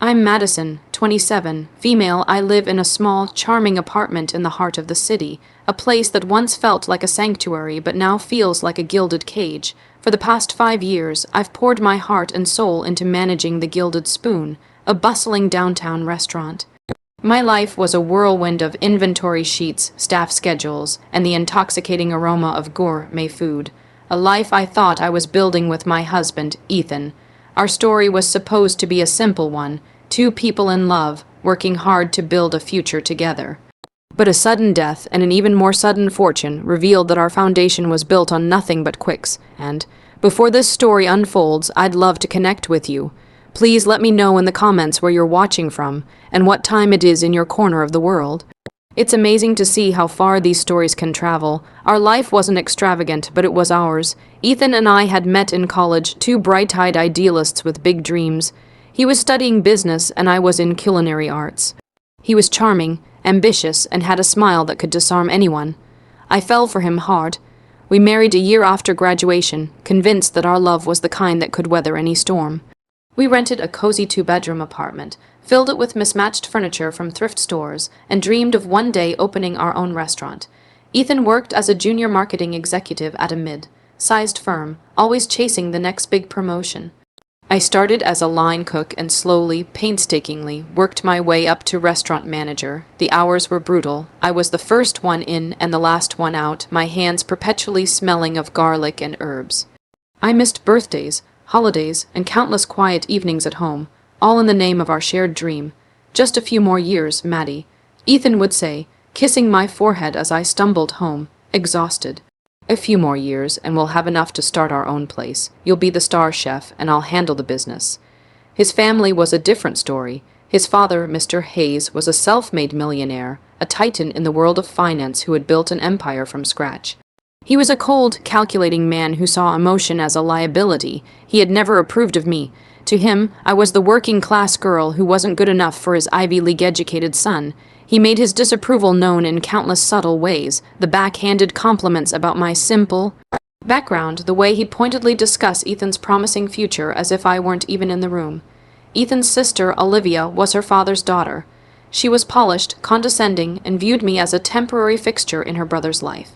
I'm Madison, 27, female. I live in a small, charming apartment in the heart of the city, a place that once felt like a sanctuary but now feels like a gilded cage. For the past 5 years, I've poured my heart and soul into managing the Gilded Spoon, a bustling downtown restaurant. My life was a whirlwind of inventory sheets, staff schedules, and the intoxicating aroma of gourmet food. A life I thought I was building with my husband, Ethan. Our story was supposed to be a simple one, two people in love, working hard to build a future together. But a sudden death and an even more sudden fortune revealed that our foundation was built on nothing but quicks, and before this story unfolds, I'd love to connect with you. Please let me know in the comments where you're watching from and what time it is in your corner of the world. It's amazing to see how far these stories can travel. Our life wasn't extravagant, but it was ours. Ethan and I had met in college, two bright-eyed idealists with big dreams. He was studying business and I was in culinary arts. He was charming, ambitious, and had a smile that could disarm anyone. I fell for him hard. We married a year after graduation, convinced that our love was the kind that could weather any storm. We rented a cozy 2-bedroom apartment, filled it with mismatched furniture from thrift stores, and dreamed of one day opening our own restaurant. Ethan worked as a junior marketing executive at a mid-sized firm, always chasing the next big promotion. I started as a line cook and slowly, painstakingly, worked my way up to restaurant manager. The hours were brutal. I was the first one in and the last one out, my hands perpetually smelling of garlic and herbs. I missed birthdays, holidays, and countless quiet evenings at home, all in the name of our shared dream. Just a few more years, Maddie, Ethan would say, kissing my forehead as I stumbled home, exhausted. A few more years, and we'll have enough to start our own place. You'll be the star chef, and I'll handle the business. His family was a different story. His father, Mr. Hayes, was a self-made millionaire, a titan in the world of finance who had built an empire from scratch. He was a cold, calculating man who saw emotion as a liability. He had never approved of me. To him, I was the working-class girl who wasn't good enough for his Ivy League-educated son. He made his disapproval known in countless subtle ways, the backhanded compliments about my simple background, the way he'd pointedly discuss Ethan's promising future as if I weren't even in the room. Ethan's sister, Olivia, was her father's daughter. She was polished, condescending, and viewed me as a temporary fixture in her brother's life.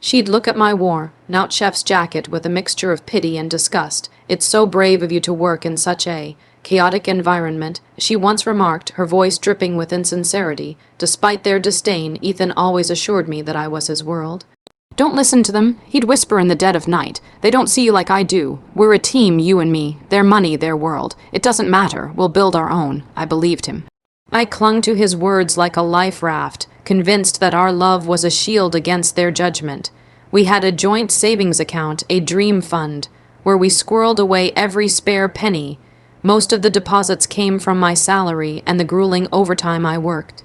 She'd look at my worn-out chef's jacket with a mixture of pity and disgust. "It's so brave of you to work in such a chaotic environment," she once remarked, her voice dripping with insincerity. Despite their disdain, Ethan always assured me that I was his world. "Don't listen to them," he'd whisper in the dead of night. "They don't see you like I do. We're a team, you and me. Their money, their world. It doesn't matter. We'll build our own." I believed him. I clung to his words like a life raft, convinced that our love was a shield against their judgment. We had a joint savings account, a dream fund, where we squirreled away every spare penny. Most of the deposits came from my salary and the grueling overtime I worked.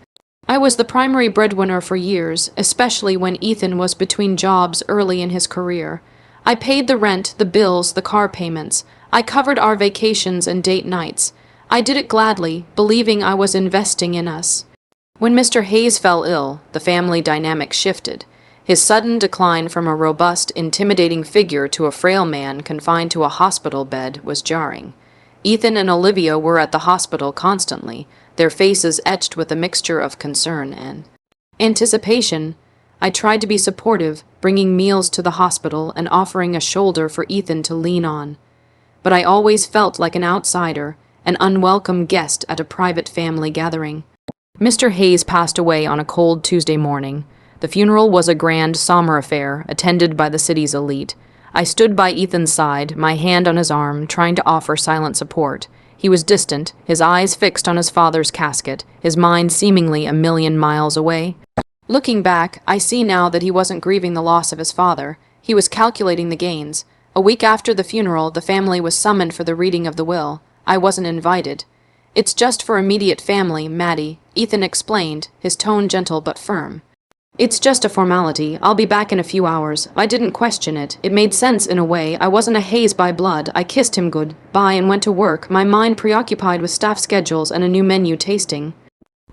I was the primary breadwinner for years, especially when Ethan was between jobs early in his career. I paid the rent, the bills, the car payments. I covered our vacations and date nights. I did it gladly, believing I was investing in us. When Mr. Hayes fell ill, the family dynamic shifted. His sudden decline from a robust, intimidating figure to a frail man confined to a hospital bed was jarring. Ethan and Olivia were at the hospital constantly, their faces etched with a mixture of concern and anticipation. I tried to be supportive, bringing meals to the hospital and offering a shoulder for Ethan to lean on. But I always felt like an outsider, an unwelcome guest at a private family gathering. Mr. Hayes passed away on a cold Tuesday morning. The funeral was a grand, somber affair, attended by the city's elite. I stood by Ethan's side, my hand on his arm, trying to offer silent support. He was distant, his eyes fixed on his father's casket, his mind seemingly a million miles away. Looking back, I see now that he wasn't grieving the loss of his father. He was calculating the gains. A week after the funeral, the family was summoned for the reading of the will. I wasn't invited. "It's just for immediate family, Maddie," Ethan explained, his tone gentle but firm. "It's just a formality. I'll be back in a few hours." I didn't question it. It made sense in a way. I wasn't a Hayes by blood. I kissed him goodbye and went to work, my mind preoccupied with staff schedules and a new menu tasting.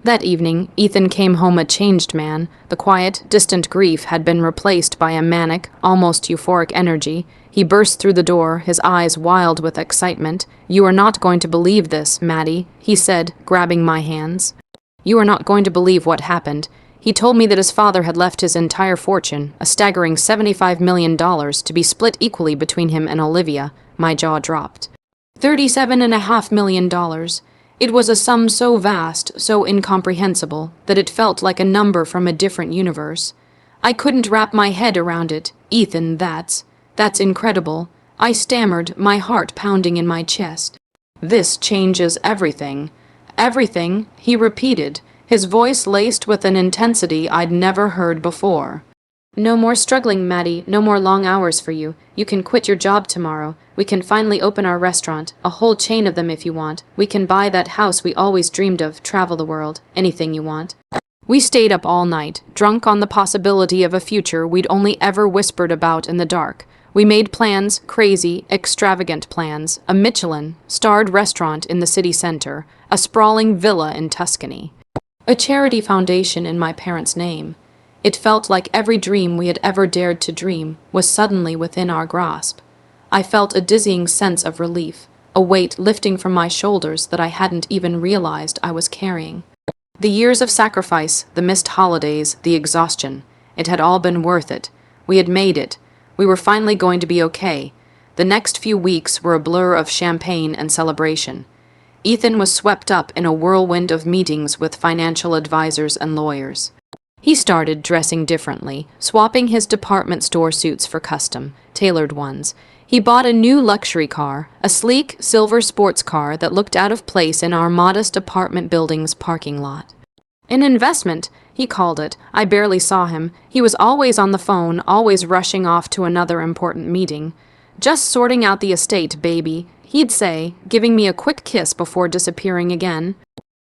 That evening, Ethan came home a changed man. The quiet, distant grief had been replaced by a manic, almost euphoric energy. He burst through the door, his eyes wild with excitement. "You are not going to believe this, Maddie," he said, grabbing my hands. "You are not going to believe what happened. He told me that his father had left his entire fortune, a staggering $75 million, to be split equally between him and Olivia." My jaw dropped. $37.5 million. It was a sum so vast, so incomprehensible, that it felt like a number from a different universe. I couldn't wrap my head around it. "Ethan, that's incredible." I stammered, my heart pounding in my chest. "This changes everything." "Everything," he repeated, his voice laced with an intensity I'd never heard before. "No more struggling, Maddie, no more long hours for you. You can quit your job tomorrow. We can finally open our restaurant, a whole chain of them if you want. We can buy that house we always dreamed of, travel the world, anything you want." We stayed up all night, drunk on the possibility of a future we'd only ever whispered about in the dark. We made plans, crazy, extravagant plans, a Michelin-starred restaurant in the city center, a sprawling villa in Tuscany, a charity foundation in my parents' name. It felt like every dream we had ever dared to dream was suddenly within our grasp. I felt a dizzying sense of relief, a weight lifting from my shoulders that I hadn't even realized I was carrying. The years of sacrifice, the missed holidays, the exhaustion, it had all been worth it. We had made it. We were finally going to be okay. The next few weeks were a blur of champagne and celebration. Ethan was swept up in a whirlwind of meetings with financial advisors and lawyers. He started dressing differently, swapping his department store suits for custom, tailored ones. He bought a new luxury car, a sleek silver sports car that looked out of place in our modest apartment building's parking lot. An investment, he called it. I barely saw him. He was always on the phone, always rushing off to another important meeting. "Just sorting out the estate, baby," he'd say, giving me a quick kiss before disappearing again.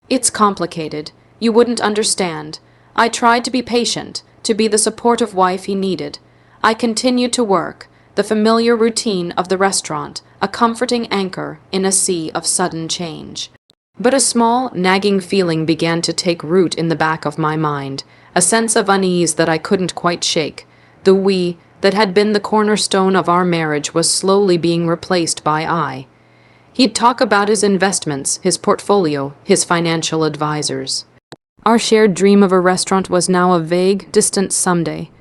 "It's complicated. You wouldn't understand." I tried to be patient, to be the supportive wife he needed. I continued to work, the familiar routine of the restaurant, a comforting anchor in a sea of sudden change. But a small, nagging feeling began to take root in the back of my mind, a sense of unease that I couldn't quite shake. The we that had been the cornerstone of our marriage was slowly being replaced by I. He'd talk about his investments, his portfolio, his financial advisors. Our shared dream of a restaurant was now a vague, distant someday.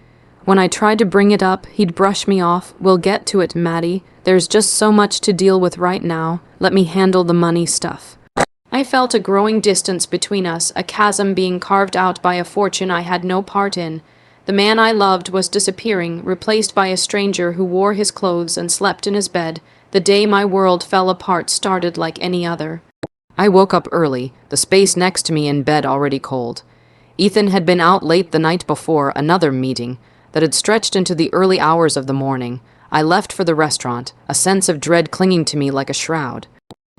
When I tried to bring it up, he'd brush me off. "We'll get to it, Maddie. There's just so much to deal with right now. Let me handle the money stuff." I felt a growing distance between us, a chasm being carved out by a fortune I had no part in. The man I loved was disappearing, replaced by a stranger who wore his clothes and slept in his bed. The day my world fell apart started like any other. I woke up early, the space next to me in bed already cold. Ethan had been out late the night before another meeting that had stretched into the early hours of the morning. I left for the restaurant, a sense of dread clinging to me like a shroud.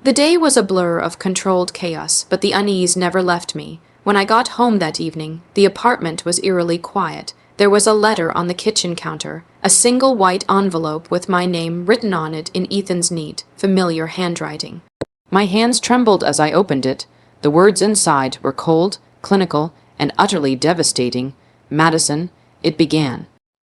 The day was a blur of controlled chaos, but the unease never left me. When I got home that evening, the apartment was eerily quiet. There was a letter on the kitchen counter, a single white envelope with my name written on it in Ethan's neat, familiar handwriting. My hands trembled as I opened it. The words inside were cold, clinical, and utterly devastating. "Madison," it began.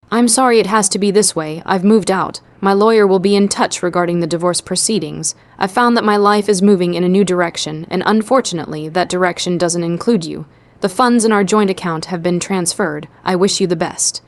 "I'm sorry it has to be this way. I've moved out. My lawyer will be in touch regarding the divorce proceedings. I've found that my life is moving in a new direction, and unfortunately, that direction doesn't include you. The funds in our joint account have been transferred. I wish you the best."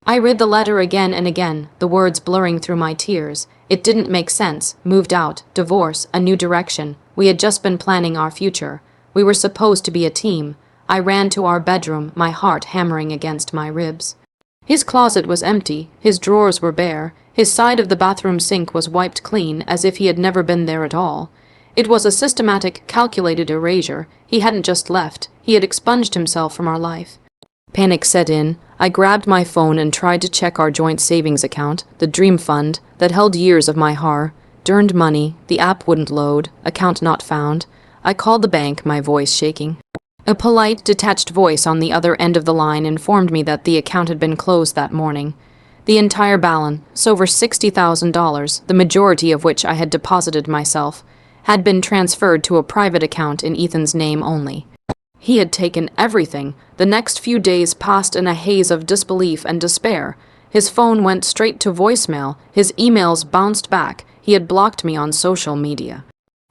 I read the letter again and again, the words blurring through my tears. It didn't make sense. Moved out, divorce, a new direction. We had just been planning our future. We were supposed to be a team. I ran to our bedroom, my heart hammering against my ribs. His closet was empty, his drawers were bare, his side of the bathroom sink was wiped clean as if he had never been there at all. It was a systematic, calculated erasure. He hadn't just left, he had expunged himself from our life. Panic set in. I grabbed my phone and tried to check our joint savings account, the dream fund that held years of my hard-earned money. The app wouldn't load, account not found. I called the bank, my voice shaking. A polite, detached voice on the other end of the line informed me that the account had been closed that morning. The entire balance, over $60,000, the majority of which I had deposited myself, had been transferred to a private account in Ethan's name only. He had taken everything. The next few days passed in a haze of disbelief and despair. His phone went straight to voicemail. His emails bounced back. He had blocked me on social media.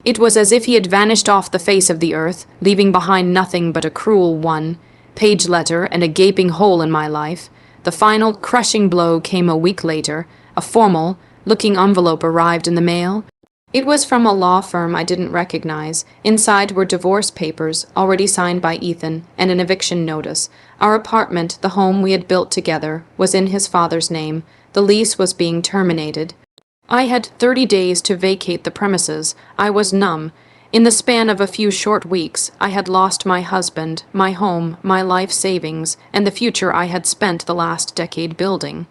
It was as if he had vanished off the face of the earth, leaving behind nothing but a cruel one-page letter and a gaping hole in my life. The final, crushing blow came a week later. A formal-looking envelope arrived in the mail. It was from a law firm I didn't recognize. Inside were divorce papers, already signed by Ethan, and an eviction notice. Our apartment, the home we had built together, was in his father's name. The lease was being terminated. I had 30 days to vacate the premises. I was numb. In the span of a few short weeks, I had lost my husband, my home, my life savings, and the future I had spent the last decade building.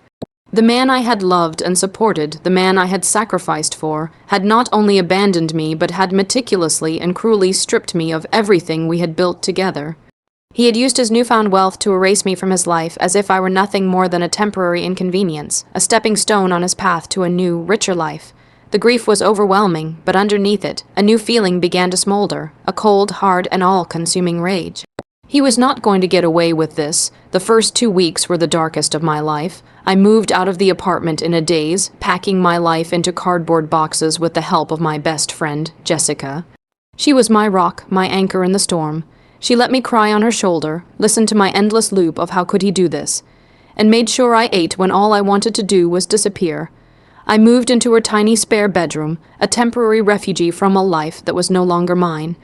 The man I had loved and supported, the man I had sacrificed for, had not only abandoned me but had meticulously and cruelly stripped me of everything we had built together. He had used his newfound wealth to erase me from his life as if I were nothing more than a temporary inconvenience, a stepping stone on his path to a new, richer life. The grief was overwhelming, but underneath it, a new feeling began to smolder, a cold, hard, and all-consuming rage. He was not going to get away with this. The first 2 weeks were the darkest of my life. I moved out of the apartment in a daze, packing my life into cardboard boxes with the help of my best friend, Jessica. She was my rock, my anchor in the storm. She let me cry on her shoulder, listened to my endless loop of how could he do this, and made sure I ate when all I wanted to do was disappear. I moved into her tiny spare bedroom, a temporary refugee from a life that was no longer mine.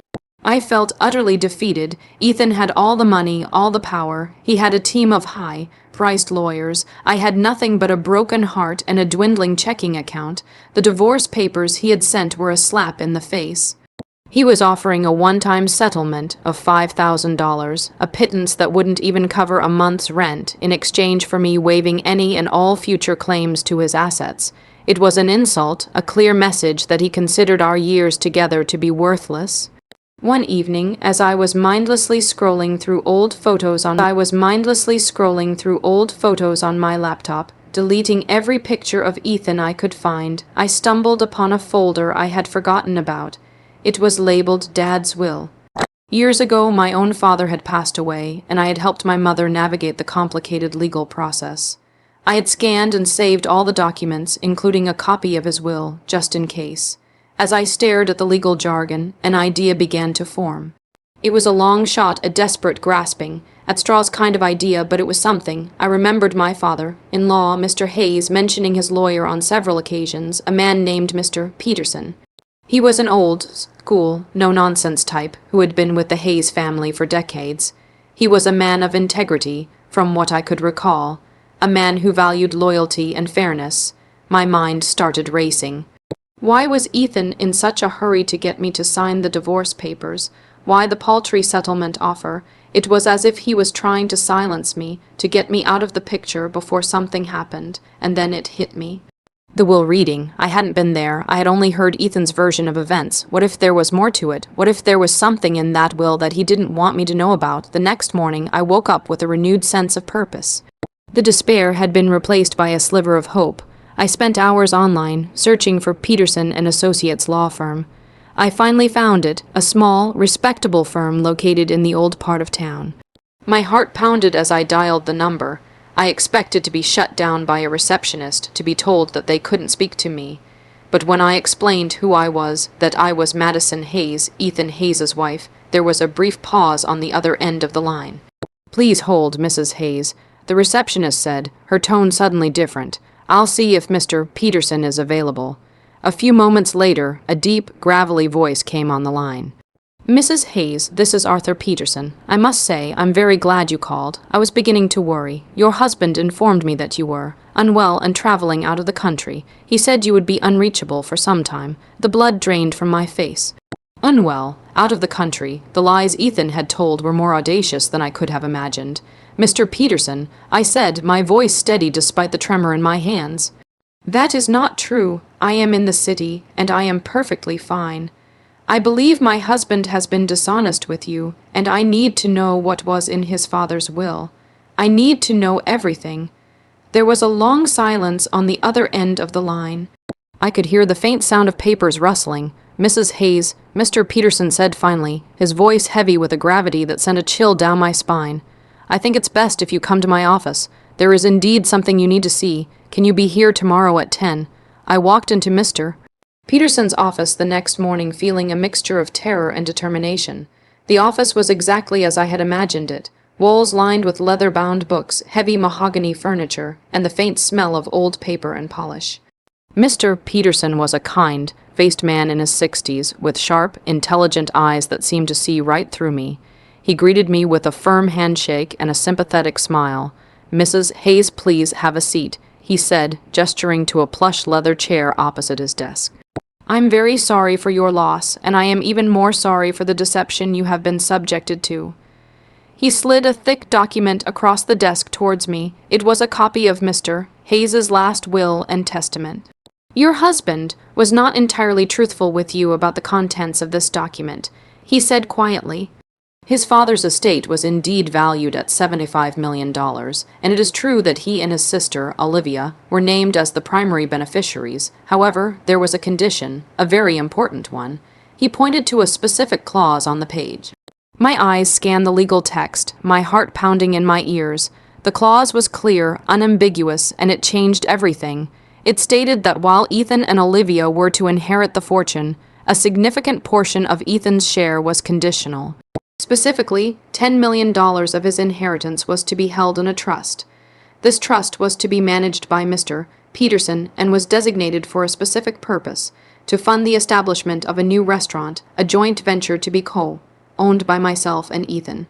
I felt utterly defeated. Ethan had all the money, all the power. He had a team of high-priced lawyers. I had nothing but a broken heart and a dwindling checking account. The divorce papers he had sent were a slap in the face. He was offering a one-time settlement of $5,000, a pittance that wouldn't even cover a month's rent, in exchange for me waiving any and all future claims to his assets. It was an insult, a clear message that he considered our years together to be worthless. One evening, as I was mindlessly scrolling through old photos on my laptop, deleting every picture of Ethan I could find, I stumbled upon a folder I had forgotten about. It was labeled Dad's Will. Years ago, my own father had passed away, and I had helped my mother navigate the complicated legal process. I had scanned and saved all the documents, including a copy of his will, just in case. As I stared at the legal jargon, an idea began to form. It was a long shot, a desperate grasping at straws kind of idea, but it was something. I remembered my father-in-law, Mr. Hayes, mentioning his lawyer on several occasions, a man named Mr. Peterson. He was an old-school, no-nonsense type who had been with the Hayes family for decades. He was a man of integrity, from what I could recall, a man who valued loyalty and fairness. My mind started racing. Why was Ethan in such a hurry to get me to sign the divorce papers? Why the paltry settlement offer? It was as if he was trying to silence me, to get me out of the picture before something happened, and then it hit me. The will reading. I hadn't been there. I had only heard Ethan's version of events. What if there was more to it? What if there was something in that will that he didn't want me to know about? The next morning, I woke up with a renewed sense of purpose. The despair had been replaced by a sliver of hope. I spent hours online, searching for Peterson and Associates law firm. I finally found it, a small, respectable firm located in the old part of town. My heart pounded as I dialed the number. I expected to be shut down by a receptionist, to be told that they couldn't speak to me. But when I explained who I was, that I was Madison Hayes, Ethan Hayes's wife, there was a brief pause on the other end of the line. "Please hold, Mrs. Hayes," the receptionist said, her tone suddenly different. "I'll see if Mr. Peterson is available." A few moments later, a deep, gravelly voice came on the line. "Mrs. Hayes, this is Arthur Peterson. I must say, I'm very glad you called. I was beginning to worry. Your husband informed me that you were unwell and traveling out of the country. He said you would be unreachable for some time." The blood drained from my face. Unwell, out of the country. The lies Ethan had told were more audacious than I could have imagined. "Mr. Peterson," I said, my voice steady despite the tremor in my hands. "That is not true. I am in the city, and I am perfectly fine. I believe my husband has been dishonest with you, and I need to know what was in his father's will. I need to know everything." There was a long silence on the other end of the line. I could hear the faint sound of papers rustling. Mrs. Hayes, Mr. Peterson said finally, his voice heavy with a gravity that sent a chill down my spine. I think it's best if you come to my office. There is indeed something you need to see. Can you be here tomorrow at 10? I walked into Mr. Peterson's office the next morning feeling a mixture of terror and determination. The office was exactly as I had imagined it. Walls lined with leather-bound books, heavy mahogany furniture, and the faint smell of old paper and polish. Mr. Peterson was a kind-faced man in his 60s, with sharp, intelligent eyes that seemed to see right through me. He greeted me with a firm handshake and a sympathetic smile. "Mrs. Hayes, please have a seat," he said, gesturing to a plush leather chair opposite his desk. "I'm very sorry for your loss, and I am even more sorry for the deception you have been subjected to." He slid a thick document across the desk towards me. It was a copy of Mr. Hayes's last will and testament. "Your husband was not entirely truthful with you about the contents of this document," he said quietly. His father's estate was indeed valued at $75 million, and it is true that he and his sister, Olivia, were named as the primary beneficiaries. However, there was a condition, a very important one. He pointed to a specific clause on the page. My eyes scanned the legal text, my heart pounding in my ears. The clause was clear, unambiguous, and it changed everything. It stated that while Ethan and Olivia were to inherit the fortune, a significant portion of Ethan's share was conditional. Specifically, $10 million of his inheritance was to be held in a trust. This trust was to be managed by Mr. Peterson and was designated for a specific purpose, to fund the establishment of a new restaurant, a joint venture to be owned by myself and Ethan.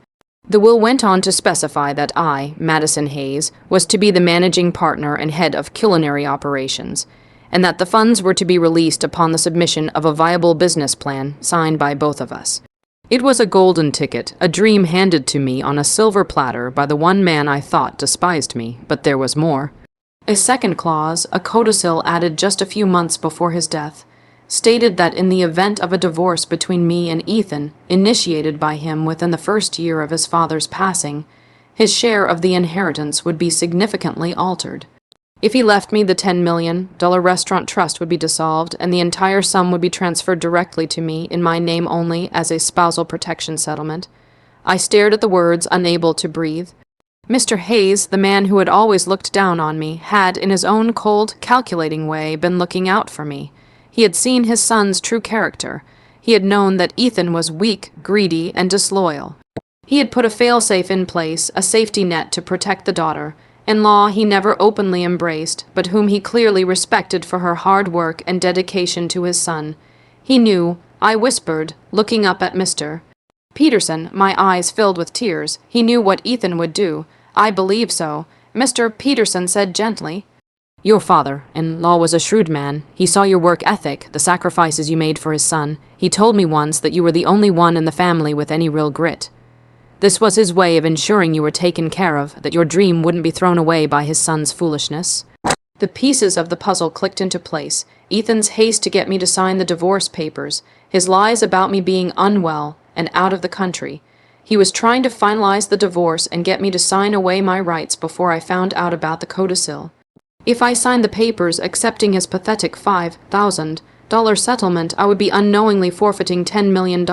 The will went on to specify that I, Madison Hayes, was to be the managing partner and head of culinary operations, and that the funds were to be released upon the submission of a viable business plan signed by both of us. It was a golden ticket, a dream handed to me on a silver platter by the one man I thought despised me, but there was more. A second clause, a codicil added just a few months before his death, stated that in the event of a divorce between me and Ethan, initiated by him within the first year of his father's passing, his share of the inheritance would be significantly altered. If he left me the $10 million restaurant trust would be dissolved, and the entire sum would be transferred directly to me in my name only as a spousal protection settlement. I stared at the words, unable to breathe. Mr. Hayes, the man who had always looked down on me, had, in his own cold, calculating way, been looking out for me. He had seen his son's true character. He had known that Ethan was weak, greedy, and disloyal. He had put a failsafe in place, a safety net to protect the daughter. In-law he never openly embraced, but whom he clearly respected for her hard work and dedication to his son. He knew, I whispered, looking up at Mr. Peterson, my eyes filled with tears. He knew what Ethan would do. I believe so. Mr. Peterson said gently, "Your father-in-law was a shrewd man. He saw your work ethic, the sacrifices you made for his son. He told me once that you were the only one in the family with any real grit. This was his way of ensuring you were taken care of, that your dream wouldn't be thrown away by his son's foolishness." The pieces of the puzzle clicked into place. Ethan's haste to get me to sign the divorce papers, his lies about me being unwell and out of the country. He was trying to finalize the divorce and get me to sign away my rights before I found out about the codicil. If I signed the papers accepting his pathetic $5,000 settlement, I would be unknowingly forfeiting $10 million.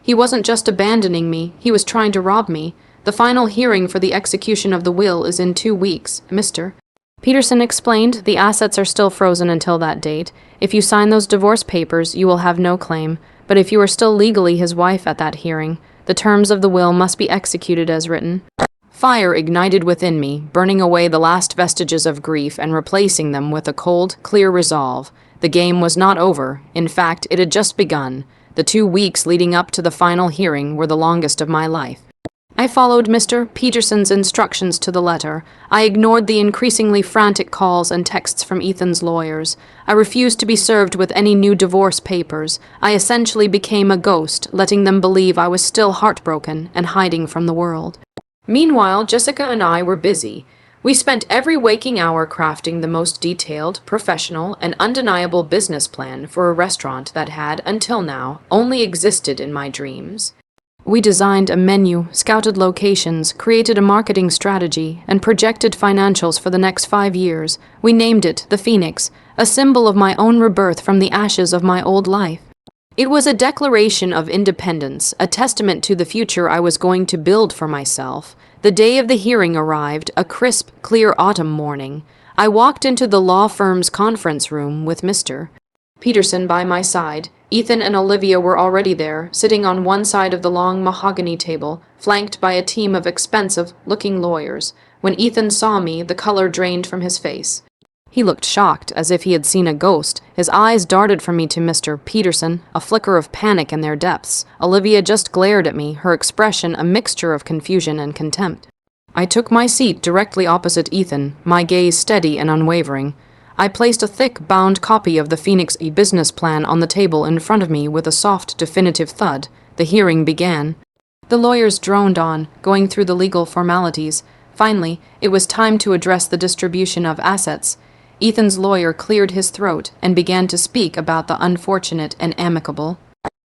He wasn't just abandoning me, he was trying to rob me. The final hearing for the execution of the will is in 2 weeks, Mr. Peterson explained. The assets are still frozen until that date. If you sign those divorce papers, you will have no claim. But if you are still legally his wife at that hearing, the terms of the will must be executed as written. Fire ignited within me, burning away the last vestiges of grief and replacing them with a cold, clear resolve. The game was not over. In fact, it had just begun. The 2 weeks leading up to the final hearing were the longest of my life. I followed Mr. Peterson's instructions to the letter. I ignored the increasingly frantic calls and texts from Ethan's lawyers. I refused to be served with any new divorce papers. I essentially became a ghost, letting them believe I was still heartbroken and hiding from the world. Meanwhile, Jessica and I were busy. We spent every waking hour crafting the most detailed, professional, and undeniable business plan for a restaurant that had, until now, only existed in my dreams. We designed a menu, scouted locations, created a marketing strategy, and projected financials for the next 5 years. We named it the Phoenix, a symbol of my own rebirth from the ashes of my old life. It was a declaration of independence, a testament to the future I was going to build for myself. The day of the hearing arrived, a crisp, clear autumn morning. I walked into the law firm's conference room with Mr. Peterson by my side. Ethan and Olivia were already there, sitting on one side of the long mahogany table, flanked by a team of expensive-looking lawyers. When Ethan saw me, the color drained from his face. He looked shocked, as if he had seen a ghost. His eyes darted from me to Mr. Peterson, a flicker of panic in their depths. Olivia just glared at me, her expression a mixture of confusion and contempt. I took my seat directly opposite Ethan, my gaze steady and unwavering. I placed a thick, bound copy of the Phoenix business plan on the table in front of me with a soft, definitive thud. The hearing began. The lawyers droned on, going through the legal formalities. Finally, it was time to address the distribution of assets. Ethan's lawyer cleared his throat and began to speak about the unfortunate and amicable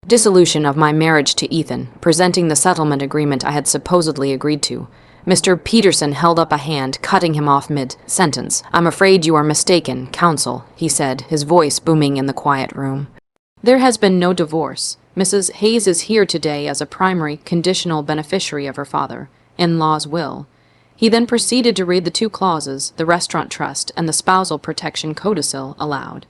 dissolution of my marriage to Ethan, presenting the settlement agreement I had supposedly agreed to. Mr. Peterson held up a hand, cutting him off mid-sentence. "I'm afraid you are mistaken, counsel," he said, his voice booming in the quiet room. "There has been no divorce. Mrs. Hayes is here today as a primary conditional beneficiary of her father-in-law's will." He then proceeded to read the two clauses the restaurant trust and the spousal protection codicil aloud.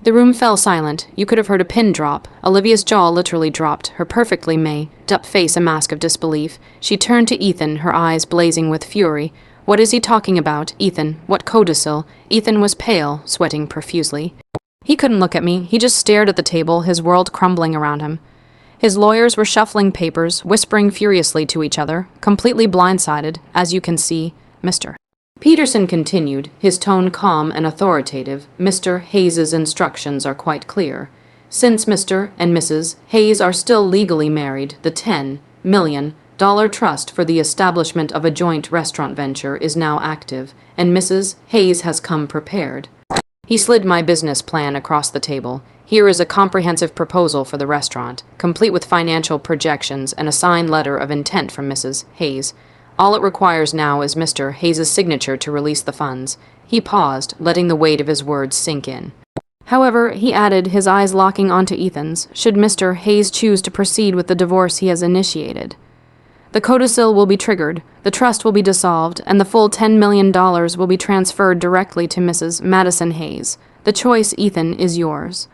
The room fell silent. You could have heard a pin drop. Olivia's jaw literally dropped, her perfectly made-up face a mask of disbelief. She turned to Ethan, her eyes blazing with fury. "What is he talking about, Ethan? What codicil?" Ethan was pale, sweating profusely. He couldn't look at me. He just stared at the table, his world crumbling around him. His lawyers were shuffling papers, whispering furiously to each other, completely blindsided, as you can see, Mr. Peterson continued, his tone calm and authoritative. "Mr. Hayes's instructions are quite clear. Since Mr. and Mrs. Hayes are still legally married, the $10 million trust for the establishment of a joint restaurant venture is now active, and Mrs. Hayes has come prepared." He slid my business plan across the table. "Here is a comprehensive proposal for the restaurant, complete with financial projections and a signed letter of intent from Mrs. Hayes. All it requires now is Mr. Hayes' signature to release the funds." He paused, letting the weight of his words sink in. "However," he added, his eyes locking onto Ethan's, "should Mr. Hayes choose to proceed with the divorce he has initiated, the codicil will be triggered, the trust will be dissolved, and the full $10 million will be transferred directly to Mrs. Madison Hayes. The choice, Ethan, is yours."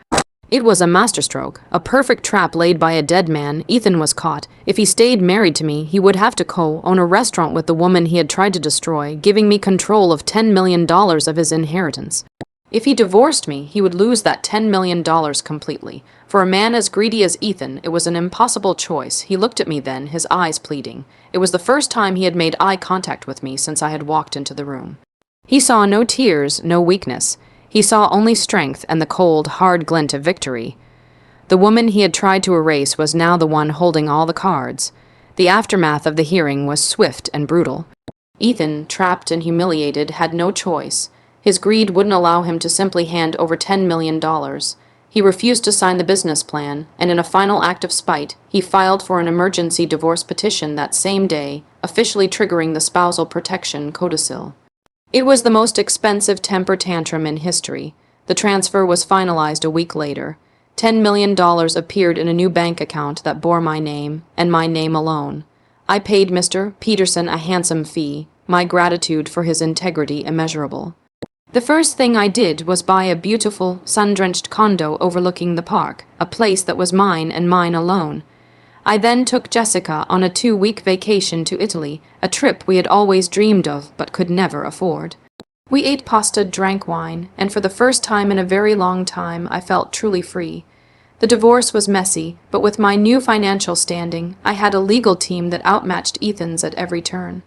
It was a masterstroke, a perfect trap laid by a dead man. Ethan was caught. If he stayed married to me, he would have to co-own a restaurant with the woman he had tried to destroy, giving me control of $10 million of his inheritance. If he divorced me, he would lose that $10 million completely. For a man as greedy as Ethan, it was an impossible choice. He looked at me then, his eyes pleading. It was the first time he had made eye contact with me since I had walked into the room. He saw no tears, no weakness. He saw only strength and the cold, hard glint of victory. The woman he had tried to erase was now the one holding all the cards. The aftermath of the hearing was swift and brutal. Ethan, trapped and humiliated, had no choice. His greed wouldn't allow him to simply hand over $10 million. He refused to sign the business plan, and in a final act of spite, he filed for an emergency divorce petition that same day, officially triggering the spousal protection codicil. It was the most expensive temper tantrum in history. The transfer was finalized a week later. $10 million appeared in a new bank account that bore my name, and my name alone. I paid Mr. Peterson a handsome fee, my gratitude for his integrity immeasurable. The first thing I did was buy a beautiful, sun-drenched condo overlooking the park, a place that was mine and mine alone. I then took Jessica on a 2-week vacation to Italy, a trip we had always dreamed of but could never afford. We ate pasta, drank wine, and for the first time in a very long time I felt truly free. The divorce was messy, but with my new financial standing, I had a legal team that outmatched Ethan's at every turn.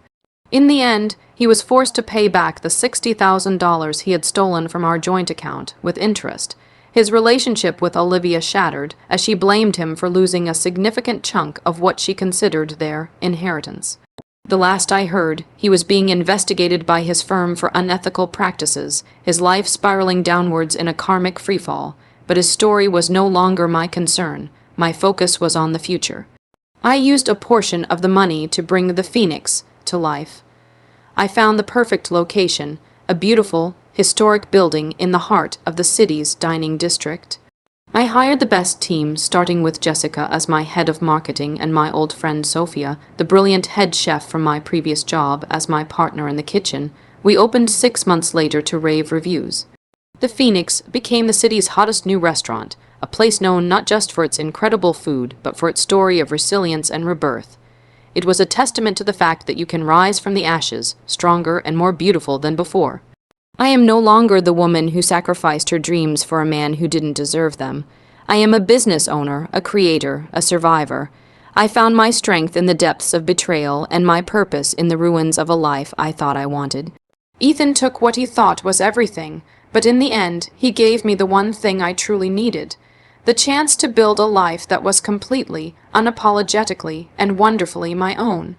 In the end, he was forced to pay back the $60,000 he had stolen from our joint account, with interest. His relationship with Olivia shattered, as she blamed him for losing a significant chunk of what she considered their inheritance. The last I heard, he was being investigated by his firm for unethical practices, his life spiraling downwards in a karmic freefall. But his story was no longer my concern. My focus was on the future. I used a portion of the money to bring the Phoenix to life. I found the perfect location, a beautiful, historic building in the heart of the city's dining district. I hired the best team, starting with Jessica as my head of marketing and my old friend Sophia, the brilliant head chef from my previous job, as my partner in the kitchen. We opened 6 months later to rave reviews. The Phoenix became the city's hottest new restaurant, a place known not just for its incredible food, but for its story of resilience and rebirth. It was a testament to the fact that you can rise from the ashes, stronger and more beautiful than before. I am no longer the woman who sacrificed her dreams for a man who didn't deserve them. I am a business owner, a creator, a survivor. I found my strength in the depths of betrayal and my purpose in the ruins of a life I thought I wanted. Ethan took what he thought was everything, but in the end, he gave me the one thing I truly needed: the chance to build a life that was completely, unapologetically, and wonderfully my own.